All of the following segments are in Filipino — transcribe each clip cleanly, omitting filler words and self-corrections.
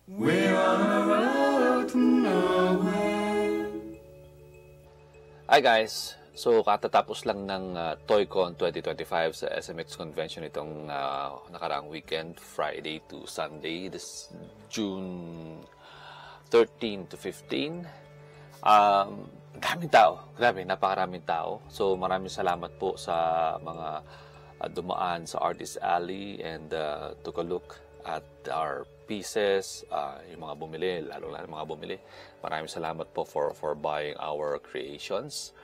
We're on a road to nowhere. Hi guys! So katatapos lang ng ToyCon 2025 sa SMX Convention itong nakaraang weekend, Friday to Sunday, this June 13 to 15. Daming tao. Grabe, napakaraming tao. So maraming salamat po sa mga dumaan sa Artist Alley and took a look at our pieces, yung mga bumili, lalo mga bumili. Maraming salamat po for buying our creations.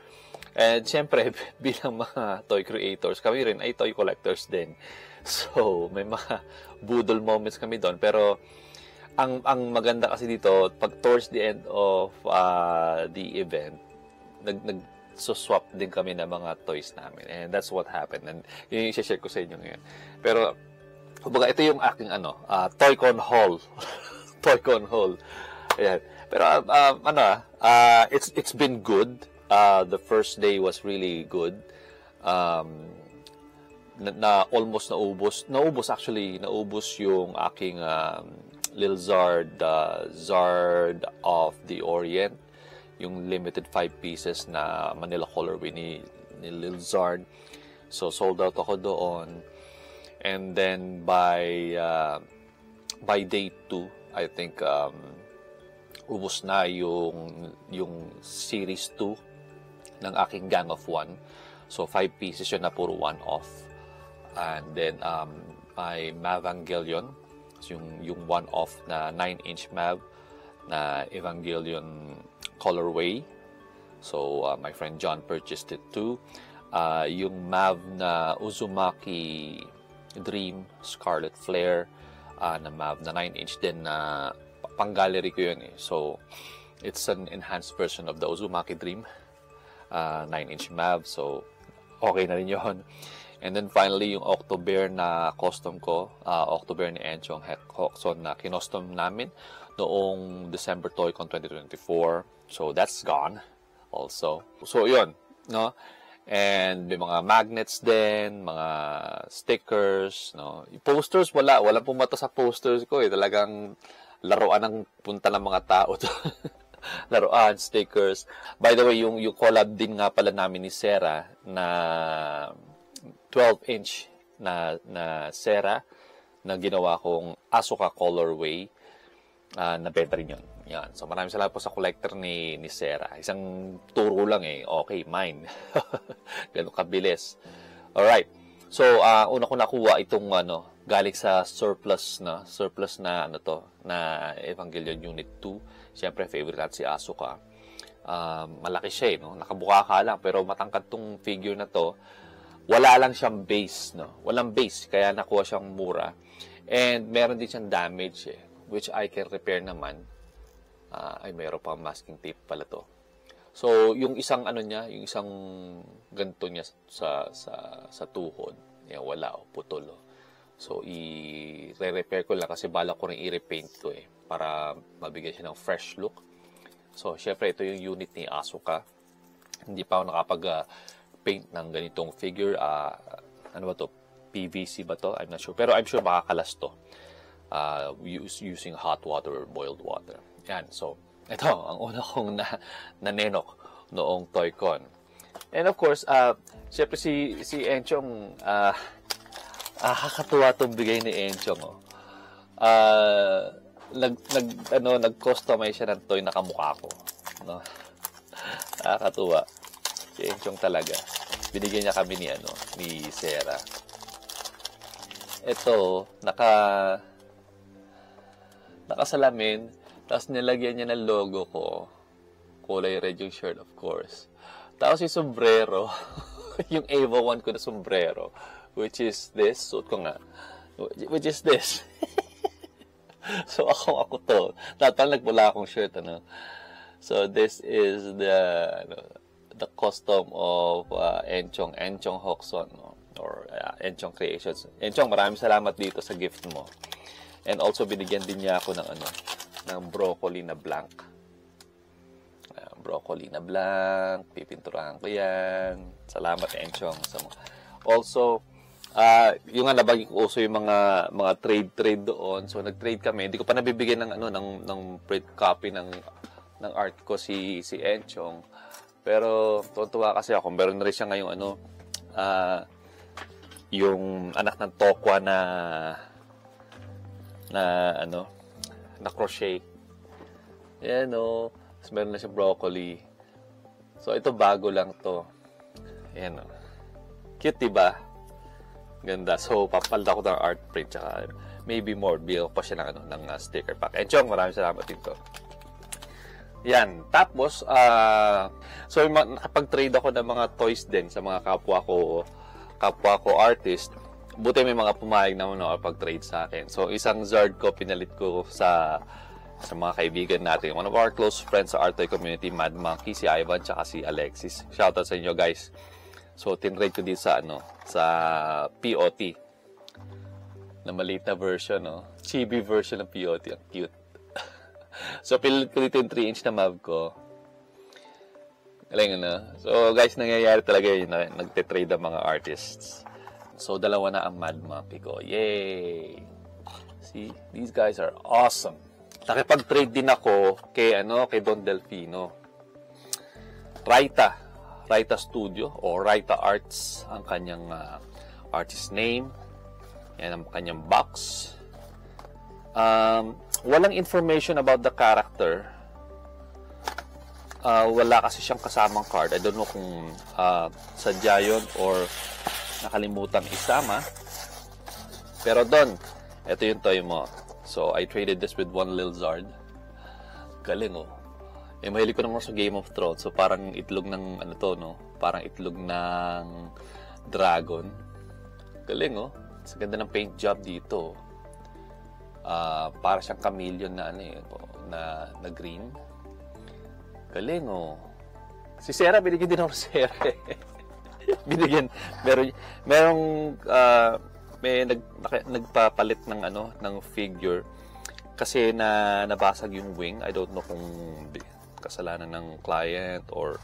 And siyempre, bilang mga toy creators, kami rin ay toy collectors din. So, may mga budol moments kami doon. Pero, ang maganda kasi dito, pag towards the end of the event, nag-swap din kami ng mga toys namin. And that's what happened. And yun yung i-share ko sa inyo ngayon. Pero, kumbaga, ito yung aking ToyCon haul. ToyCon haul. Ayan. Pero, it's been good. The first day was really good. Almost naubos yung aking Lil Zard, Zard of the Orient, yung limited 5 pieces na Manila colorway ni Lil Zard. So sold out ako doon. And then by day 2, I think ubos na yung series 2 ng aking Gang of One. So 5 pieces yun na puro one-off. And then my Mavangelion, yung one-off na 9-inch Mav na Evangelion colorway. So my friend John purchased it too. Yung Mav na Uzumaki Dream Scarlet Flare na Mav na 9-inch din na pang-gallery ko yun eh. So it's an enhanced version of the Uzumaki Dream. 9-inch Mav, so okay na rin yun. And then finally, yung Octobear na custom ko, Octobear ni Enchong Hoxon na kinostom namin noong December ToyCon 2024. So that's gone also. So yun, no? And may mga magnets din, mga stickers, no? Yung posters, walang pumata sa posters ko eh. Talagang laruan ng punta ng mga tao to. Laruan, stickers. By the way, yung collab din nga pala namin ni Sarah na 12-inch na Sarah na ginawa kong Asuka colorway, nabenta rin yun. Yan. So maraming salamat po sa collector ni Sarah. Isang turo lang eh. Okay, mine. Ganun kabilis. Alright. So, una ko nakuha itong galing sa surplus na Evangelion Unit 2. Siyempre, favorite natin si Asuka. Malaki siya no? Nakabuka ka lang, pero matangkad tong figure na to. Wala lang siyang base, no? Walang base, kaya nakuha siyang mura. And meron din siyang damage, which I can repair naman. Ay, meron pang masking tape pala to. So, yung isang yung isang ganito niya sa tuhod, yan, wala, putol. So, i-repair ko lang kasi balak ko rin i-repaint ko para mabigyan siya ng fresh look. So, syempre, ito yung unit ni Asuka. Hindi pa ako nakapag-paint ng ganitong figure. Ano ba to? PVC ba to? I'm not sure. Pero I'm sure makakalas to. Using hot water or boiled water. Yan. So, ito, ang una kong nanenok noong ToyCon. And of course, syempre si Enchong, kakatuwa itong bigay ni Enchong. Nag-customize siya ng toy na kamukha ko. No? Kakatuwa. Si Enchong talaga. Binigyan niya kami ni Sarah. Ito, nakasalamin, tapos nilagyan niya ng logo ko. Kulay red yung shirt, of course. Tapos yung sombrero, yung Ava 1 ko na sombrero, which is this, suot ko nga, which is this. So, ako to. Parang nagpula akong shirt, So, this is the custom of Enchong Hoxon, or Enchong Creations. Enchong, maraming salamat dito sa gift mo. And also, binigyan din niya ako ng broccoli na blank. Broccoli na blank. Pipinturahan ko yan. Salamat, Enchong. Also, Yung nga nabagi ko uso yung mga trade doon. So nag-trade kami. Hindi ko pa nabibigyan ng ng print copy ng art ko si Enchong. Pero tuwa kasi ako. Meron na rin siya ngayong yung anak ng tokwa na crochet. Ayan o. Tapos meron na siya broccoli. So ito bago lang to. Ayan o. Cute, diba? Ganda. So, papalda ko ng art print. Tsaka, maybe more. Bigyan ko pa siya ng sticker pack. Enchong, maraming salamat dito. Yan. Tapos, so, nakapag-trade ako ng mga toys din sa mga kapwa ko artist. Buti may mga pumayag naman nakapag-trade sa akin. So, isang Zard ko, pinalit ko sa mga kaibigan natin. One of our close friends sa art toy community, Mad Monkey, si Ivan, tsaka si Alexis. Shoutout sa inyo, guys. So, tinrade ko dito sa POT. Na maliit na version, no? Chibi version ng POT. Ang cute. So, pilit ko dito yung 3-inch na MAV ko. Galing, ano? So, guys, nangyayari talaga yun na nagtitrade ang mga artists. So, dalawa na ang Mad Monkey ko. Yay! See? These guys are awesome. Nakipag-trade din ako kay Don Delfino. Raita Studio o Raita Arts ang kanyang artist name. Yan ang kanyang box. Walang information about the character. Wala kasi siyang kasamang card. I don't know kung sadya yun or nakalimutan isama. Pero Don, ito yung toy mo. So, I traded this with one Lil Zard. Galing, oh. Mahilig ko naman sa Game of Thrones. So, parang itlog ng, parang itlog ng dragon. Galing, oh. Sa ganda ng paint job dito. Para siyang chameleon na green. Galing, oh. Si Sarah, binigyan din ako si Sarah. Binigyan. May nagpapalit ng figure. Kasi nabasag yung wing. I don't know kung kasalanan ng client or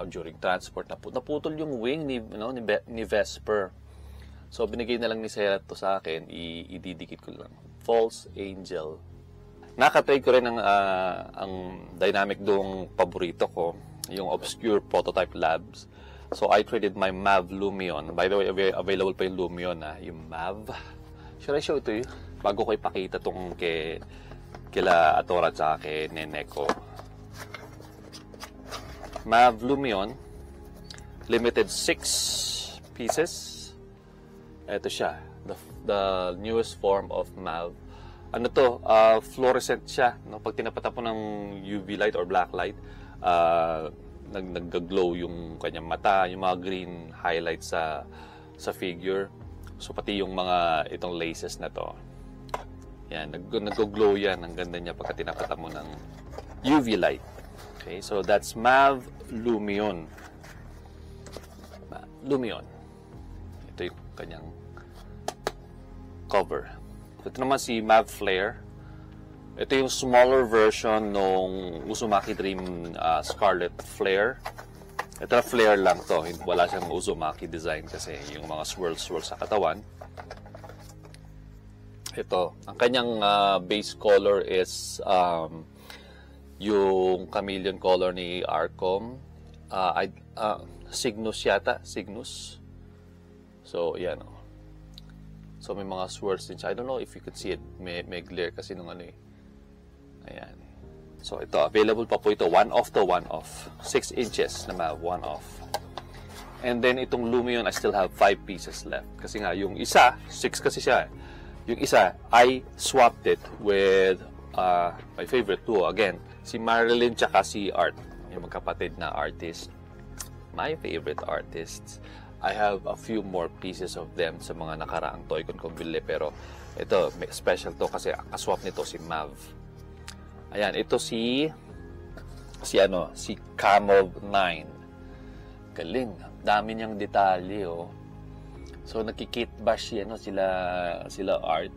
during transport naputol yung wing ni Vesper. So binigay na lang ni Sarah to sa akin, ididikit ko lang. False Angel. Naka-trade ko rin ang dynamic doong paborito ko, yung Obscure Prototype Labs. So I traded my MAV Lumion. By the way, available pa yung Lumion, yung MAV. Should I show it to you? Bago ko ipakita tong kila Atora at kay Neneko. MAV Lumion, limited 6 pieces. Ito siya, the newest form of MAV. Fluorescent siya. Pag tinapatan po ng UV light or black light, nag-glow yung kanyang mata, yung mga green highlights sa figure. So, pati yung itong laces na to. Yan, nag-glow yan. Ang ganda niya pagka tinapatan mo ng UV light. Okay, so that's MAV Lumion. Lumion. Ito yung kanyang cover. Ito naman si MAV Flare. Ito yung smaller version nung Uzumaki Dream Scarlet Flare. Ito na flare lang to. Wala siyang Uzumaki design kasi yung mga swirl sa katawan. Ito, ang kanyang base color is yung chameleon color ni Arcom. Cygnus yata. Cygnus. So, yan. So, may mga swirls din siya. I don't know if you could see it. May glare kasi nung Ayan. So, ito. Available pa po ito. One-off to one-off. 6 inches na one-off. And then, itong Lumion, I still have 5 pieces left. Kasi nga, yung isa, 6 kasi siya. Yung isa, I swapped it with my favorite two. Again, si Marilyn tsaka si Art. Yung magkapatid na artist. My favorite artists. I have a few more pieces of them sa mga nakaraang Toy-Con kong bili. Pero ito, may special to kasi kaswap nito si Mav. Ayan, ito si Camov 9. Galing. Dami niyang detalye, oh. So, nakikit bash sila Art.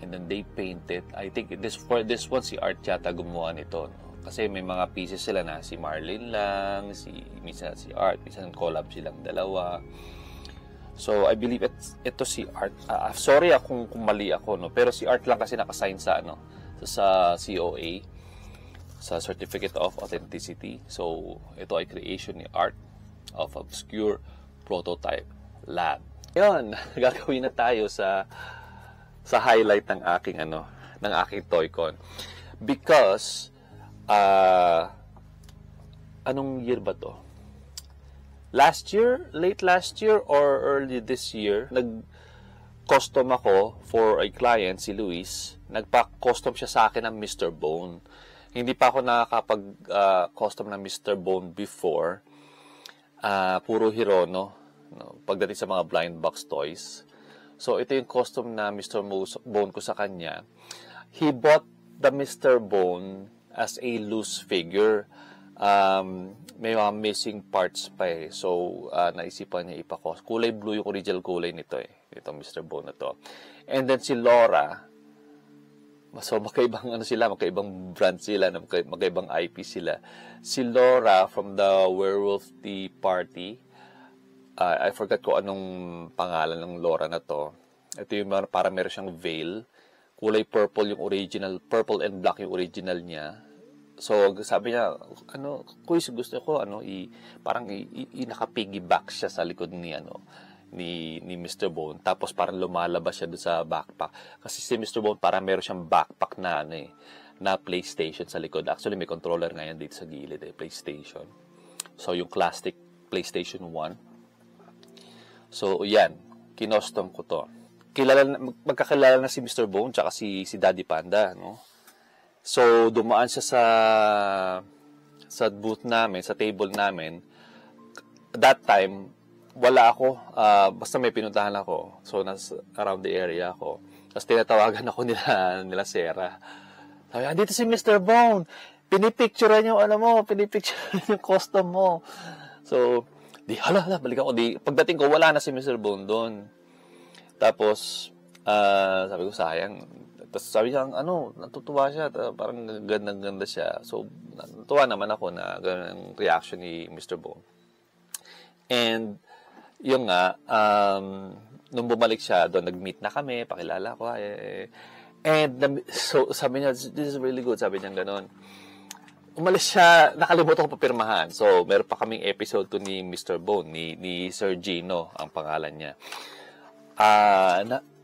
And then they painted. I think for this one, si Art yata gumawa nito. No? Kasi may mga pieces sila na si Marlene lang, minsan si Art, minsan collab silang dalawa. So, I believe ito si Art. Sorry kung mali ako, no? Pero si Art lang kasi nakasign sa, sa COA, sa Certificate of Authenticity. So, ito ay creation ni Art of Obscure Prototype Lab. Ngayon, gagawin na tayo sa highlight ng aking, ng aking Toy-Con. Because, anong year ba to? Late last year or early this year, nag-custom ako for a client, si Luis. Nagpa-custom siya sa akin ng Mr. Bone. Hindi pa ako nakakapag-custom ng Mr. Bone before. Puro Hirono, pagdating sa mga blind box toys. So, ito yung custom na Mr. Bone ko sa kanya. He bought the Mr. Bone as a loose figure. May mga missing parts pa eh. So, naisipan niya ipakos. Kulay blue yung original kulay nito eh. Itong Mr. Bone na to. And then si Laura, so magkaibang magkaibang brand sila, magkaibang IP sila. Si Laura from the Werewolf Tea Party, I forgot ko anong pangalan ng Laura na to. Ito yung para meron siyang veil. Kulay purple yung original, purple and black yung original niya. So, sabi niya, Kuis, gusto ko, parang naka-piggyback siya sa likod ni Mr. Bone. Tapos, parang lumalabas siya doon sa backpack. Kasi si Mr. Bone, parang meron siyang backpack na PlayStation sa likod. Actually, may controller ngayon dito sa gilid, PlayStation. So, yung classic PlayStation 1. So, yan. Kinostom ko to. Magkakilala na si Mr. Bone, tsaka si Daddy Panda, no? So, dumaan siya sa booth namin, sa table namin. That time, wala ako. Basta may pinuntahan ako. So, around the area ako. Tapos, tinatawagan ako nila Sarah. Sabi, dito si Mr. Bone. Pinipicturean yung, pinipicturean yung custom mo. So, balik ako. Pagdating ko, wala na si Mr. Bone doon. Tapos, sabi ko, sayang. Tapos sabi niya, natutuwa siya, parang ganda siya. So, natutuwa naman ako na ganun ang reaction ni Mr. Bone. And, yung nga, nung bumalik siya doon, nag-meet na kami, pakilala ko, and, so, sabi niya, this is really good, sabi niya ganun. Umalis siya, nakalimutan ko papirmahan. So, meron pa kaming episode to ni Mr. Bone, ni Sir Gino, ang pangalan niya.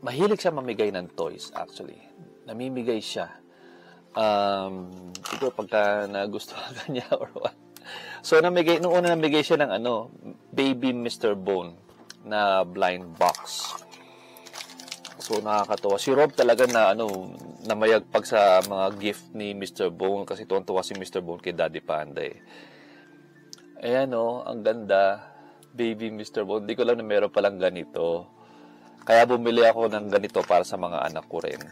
Mahilig siya mamigay ng toys, actually. Namimigay siya. Siguro pagka nagustuhan ka niya or what. So, nung una namigay siya ng Baby Mr. Bone na blind box. So, nakakatawa. Si Rob talaga na, namayagpag sa mga gift ni Mr. Bone kasi tuwan-tuwa si Mr. Bone kay Daddy Panda eh. Ayan ang ganda. Baby Mr. Bone. Hindi ko lang na meron palang ganito. Kaya bumili ako ng ganito para sa mga anak ko rin.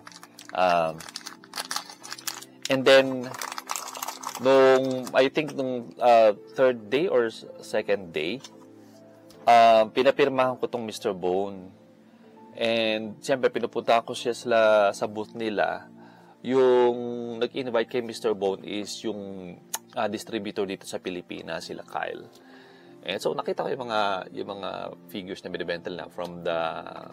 And then, I think nung third day or second day, pinapirmahan ko tong Mr. Bone. And, siyempre, pinupunta ko siya sa booth nila. Yung nag-invite kay Mr. Bone is yung distributor dito sa Pilipinas, sila Kyle. And so, nakita ko yung mga figures na binibenta na from the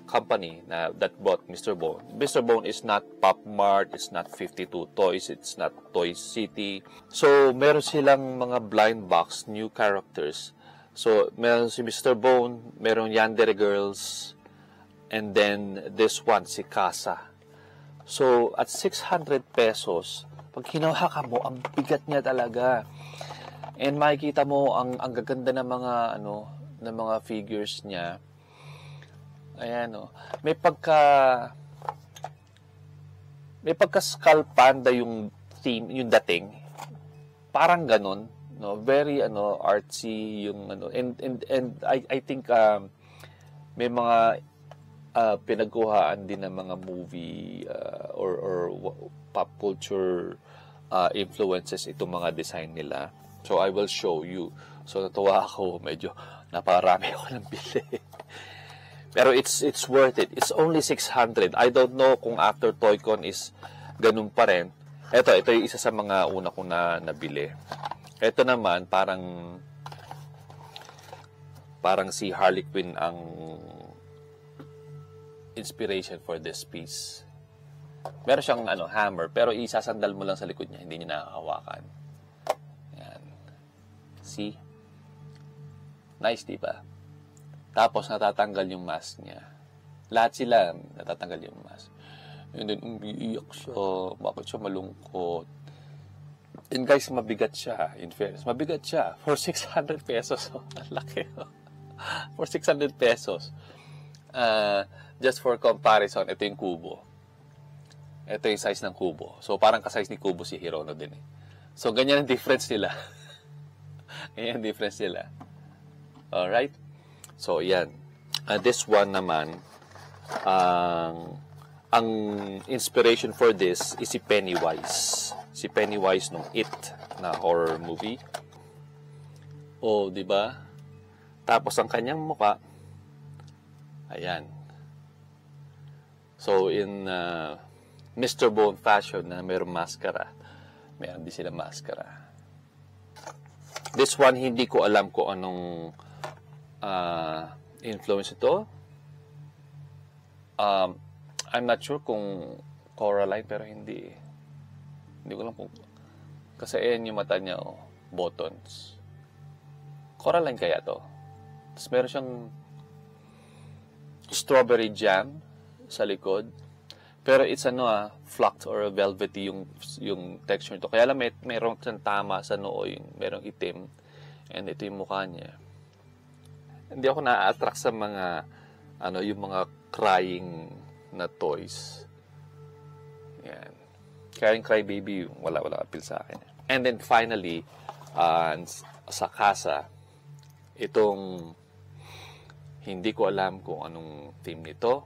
company that bought Mr. Bone. Mr. Bone is not Pop Mart, it's not 52 Toys, it's not Toy City. So, meron silang mga blind box, new characters. So, meron si Mr. Bone, meron Yandere Girls, and then this one, si Casa. So, at 600 pesos, pag hinawakan mo, ang bigat niya talaga. And makikita mo ang gaganda ng mga ng mga figures niya. Ayan May pagka Skull Panda yung theme, yung dating. Parang ganun, very artsy yung and I think may mga pinagkuhaan din ng mga movie or pop culture influences itong mga design nila. So, I will show you. So, natuwa ako. Medyo napakarami ako ng bili. Pero it's worth it. It's only 600. I don't know kung after Toy-Con is ganun pa rin. Ito yung isa sa mga una ko na nabili. Ito naman, parang si Harley Quinn ang inspiration for this piece. Meron siyang hammer, pero isasandal mo lang sa likod niya, hindi niya nakahawakan. Yan. See? Nice, di ba? Tapos natatanggal yung mask niya. Lahat sila natatanggal yung mask. And then umiiyak siya. Bakit siya malungkot? And guys, mabigat siya. In fairness, mabigat siya. For 600 pesos. Ang laki. For 600 pesos. Just for comparison, ito yung kubo. Ito yung size ng kubo. So, parang ka-size ni kubo si Hirono din eh. So, ganyan ang difference nila. Ganyan ang difference nila. Alright? So, yan. This one naman, ang inspiration for this is si Pennywise. Si Pennywise nung It na horror movie. Oh, di ba? Tapos ang kanyang mukha, ayan. So, in Mr. Bone fashion na mayroong maskara, mayroon din sila maskara. This one, hindi ko alam kung anong influence ito. I'm not sure kung Coraline, pero hindi. Hindi ko alam kung... Kasi ayan yung mata niya, oh. Buttons. Coraline kaya to. Tapos meron siyang strawberry jam sa likod. Pero it's fluffed or velvety yung texture nito. Kaya lang mayroong siyang tama sa noo, merong itim. And ito yung mukha niya. Hindi ako na-attract sa mga yung mga crying na toys. Yan. Kaya yung Cry Baby, wala appeal sa akin. And then finally, sa casa, itong hindi ko alam kung anong theme nito,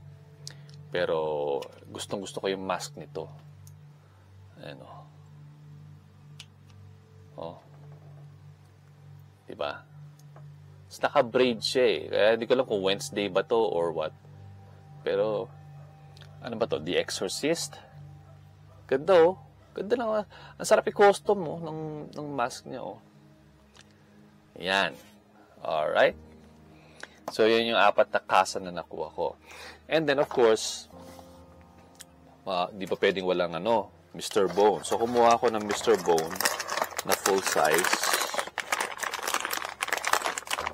pero gustong-gusto ko yung mask nito. Ayan o. Oh. Diba? Tapos naka-braid siya eh. Kaya hindi ko alam kung Wednesday ba to or what. Pero, ano ba to? The Exorcist? Ganda oh. Ganda lang. Ang sarap i-custom mo ng mask niya oh. Yan. Alright. So, yun yung 4 na kasa na nakuha ko. And then, of course, di ba pwedeng walang Mr. Bone. So, kumuha ako ng Mr. Bone na full size,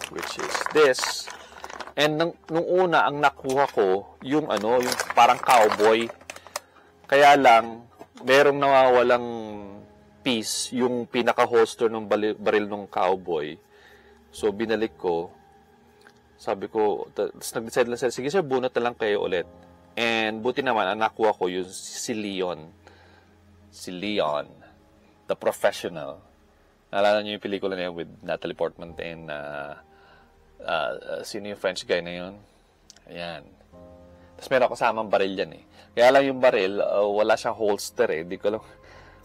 which is this. And nung una, ang nakuha ko, yung parang cowboy. Kaya lang, merong nawawalang piece, yung pinaka-holster ng baril ng cowboy. So, binalik ko. Sabi ko, nag-decide lang sila, sige sir, bunot na lang kayo ulit. And buti naman, ang nakuha ko yung si Leon. Si Leon, the professional. Naalala niyo yung pelikula na yun with Natalie Portman and sino yung French guy na yun? Ayan. Tapos meron kasamang baril yan eh. Kaya lang yung baril, wala siyang holster eh. Di ko lang,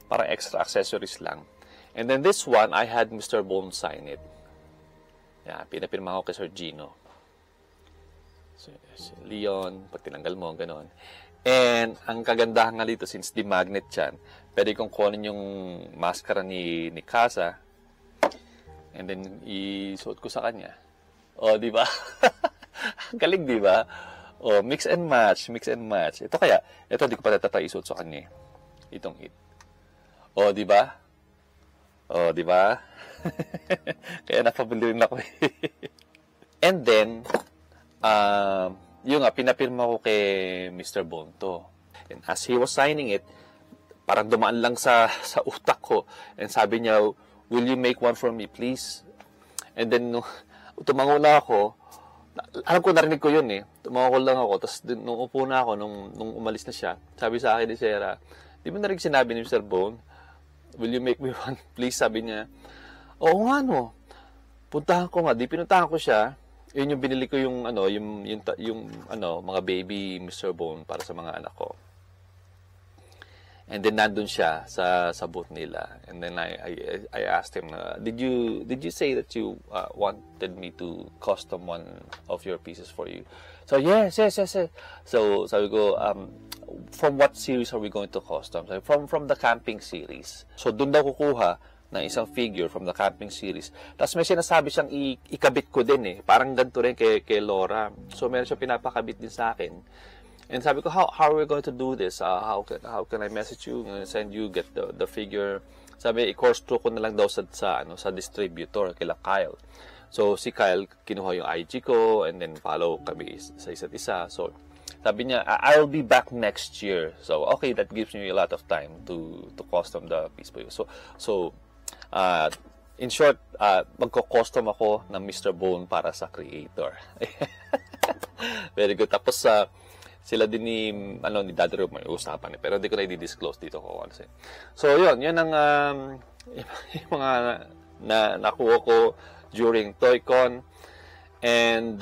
parang extra accessories lang. And then this one, I had Mr. Bone sign it. Yan, pinapirma ko kay Sir Gino. So, Leon, pag tinanggal mo, gano'n. And, ang kagandahan nga dito, since di magnet yan, pwede kong kunin yung maskara ni Casa, and then, isuot ko sa kanya. O, di ba? Galing, di ba? O, mix and match, mix and match. Ito kaya, ito, di ko pa natatry isuot sa kanya. Itong It. O, di ba? O, di ba? Kaya napabili rin ako. And then, yung pinapirma ko kay Mr. Bone to. And as he was signing it, parang dumaan lang sa utak ko. And sabi niya, will you make one for me, please? And then, tumango na ako. Alam ko, narinig ko yun eh. Tumango lang ako. Tapos, nung upo na ako, nung umalis na siya, sabi sa akin ni Sarah, di ba narinig sinabi ni Mr. Bone, will you make me one, please? Sabi niya, oo nga no. Puntahan ko nga. Di pinuntahan ko siya. Yun yung binili ko yung mga baby Mr. Bone para sa mga anak ko. And then nandun siya sa booth nila. And then I asked him, did you say that you wanted me to custom one of your pieces for you? So yes. So sabi ko, from what series are we going to custom? So, from the camping series. So doon daw kukuha na isang figure from the camping series. Tapos may sinasabi siyang ikabit ko din eh. Parang ganito rin kay Laura. So meron siya pinapakabit din sa akin. And sabi ko, how are we going to do this? How can I message you, send you, get the figure? Sabi, i-course through ko na lang daw sa distributor, kila Kyle. So, si Kyle, kinuha yung IG ko, and then follow kami sa isa't isa. So, sabi niya, I'll be back next year. So, okay, that gives me a lot of time to custom the piece for you. So, in short, magko-custom ako ng Mr. Bone para sa creator. Very good. Tapos, sila din ni Daddy Rob may usapan pero hindi ko na i-disclose dito ko kasi. So yun ang yung mga nakuha ko during ToyCon, and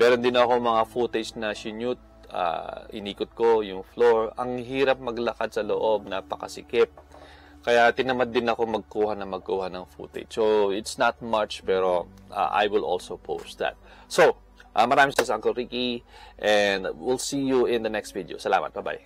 meron din ako mga footage na sinute, inikot ko yung floor. Ang hirap maglakad sa loob, napakasikip. Kaya tinamad din ako magkuha ng footage. So it's not much pero I will also post that. So maraming salamat, Uncle Ricky, and we'll see you in the next video. Salamat. Bye-bye.